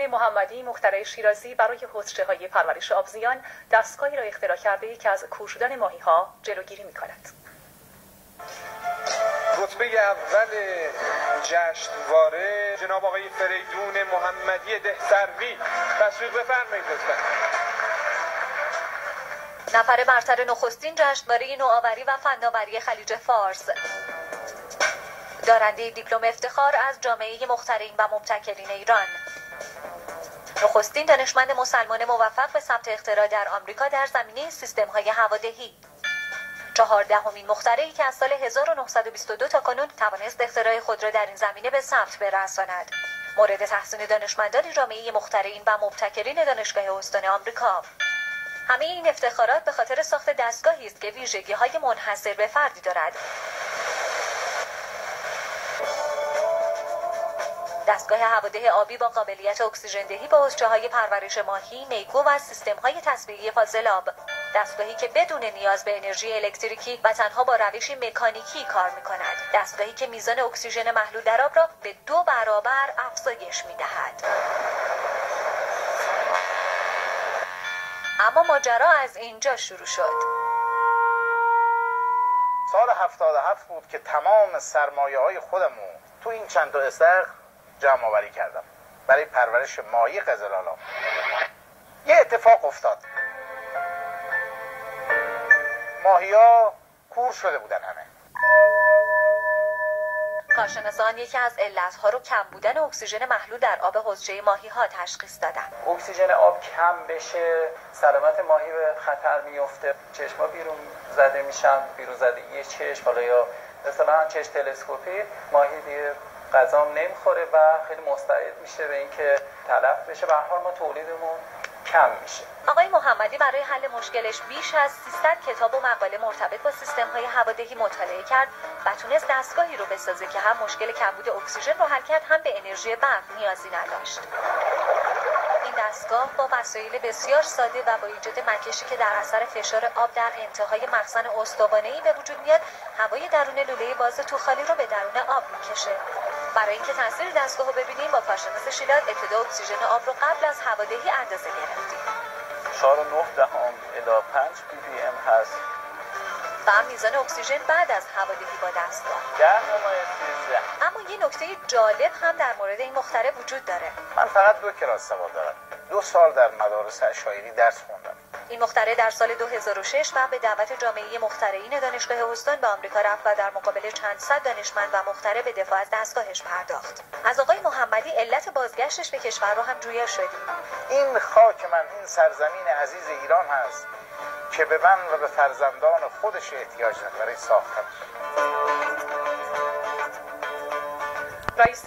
محمدی مخترع شیرازی برای حوضچه‌های پرورش آبزیان دستگاهی را اختراع کرده که از کور شدن ماهی‌ها جلوگیری می‌کند. رتبه اول جشنواره جناب آقای فریدون محمدی دهسروی، تشریف بفرمایید لطفاً. نفر برتر نخستین جشنواره نوآوری و فناوری خلیج فارس، دارنده دیپلم افتخار از جامعه مخترعین و مبتکرین ایران، نخستین دانشمند مسلمان موفق به ثبت اختراع در آمریکا در زمینه سیستم‌های هوادهی، 14مین مخترعی که از سال 1922 تا کنون توانست اختراع خود را در این زمینه به ثبت برساند، مورد تحسین دانشمندان جامعه مخترعین و مبتکرین دانشگاه استان آمریکا. همه این افتخارات به خاطر ساخت دستگاهی است که ویژگی‌های منحصر به فردی دارد. دستگاه هواده آبی با قابلیت اکسیژن‌دهی با حوضچه‌های پرورش ماهی، میگو و سیستم‌های تصفیه فاضلاب. دستگاهی که بدون نیاز به انرژی الکتریکی و تنها با روش مکانیکی کار می‌کند. دستگاهی که میزان اکسیژن محلول در آب را به 2 برابر افزایش می‌دهد. اما ماجرا از اینجا شروع شد. سال 77 بود که تمام سرمایه‌های خودمو تو این چند تا استخر جمع آوری کردم برای پرورش ماهی قزل‌آلا. یه اتفاق افتاد. ماهی‌ها کور شده بودن همه. کارشناسان یکی از علتها رو کم بودن اکسیژن محلول در آب حوضچه ماهی‌ها تشخیص دادن. اکسیژن آب کم بشه، سلامت ماهی به خطر میفته. چشم‌ها بیرون زده میشن، بیرون زدگی چشم، حالا یا مثلا چشم تلسکوپی، ماهی دیگه غذام نمیخوره و خیلی مستعد میشه به اینکه تلف بشه. به هر حال ما تولیدمون کم میشه. آقای محمدی برای حل مشکلش بیش از 300 کتاب و مقاله مرتبط با سیستم‌های هوادهی مطالعه کرد و تونست دستگاهی رو بسازه که هم مشکل کمبود اکسیژن رو حل کرد، هم به انرژی برق نیازی نداشت. این دستگاه با وسایل بسیار ساده و با ایجاد مکشی که در اثر فشار آب در انتهای مخزن استوانه‌ای به وجود میاد، هوای درون لوله باز توخالی رو به درون آب میکشه. برای اینکه تاثیر دستگاه رو ببینیم با کارشناس شیلات ابتدا اکسیژن آب رو قبل از هوادهی اندازه گرفتیم. 4.9 الی 5 ppm هست. و میزان اکسیژن بعد از هوادهی با دستگاه 10/13. اما یه نکته جالب هم در مورد این مخترع وجود داره. من فقط 2 کلاس سواد دارم. 2 سال در مدارس اشایری درس خوندم. این مخترع در سال 2006 و به دعوت جامعه مخترعین دانشگاه استان به آمریکا رفت و در مقابل چند صد دانشمند و مخترع به دفاع از دستگاهش پرداخت. از آقای محمدی علت بازگشتش به کشور رو هم جویا شدیم. این خاک من، این سرزمین عزیز ایران هست که به من و به فرزندان خودش احتیاج نداره. ساختنش. رئیس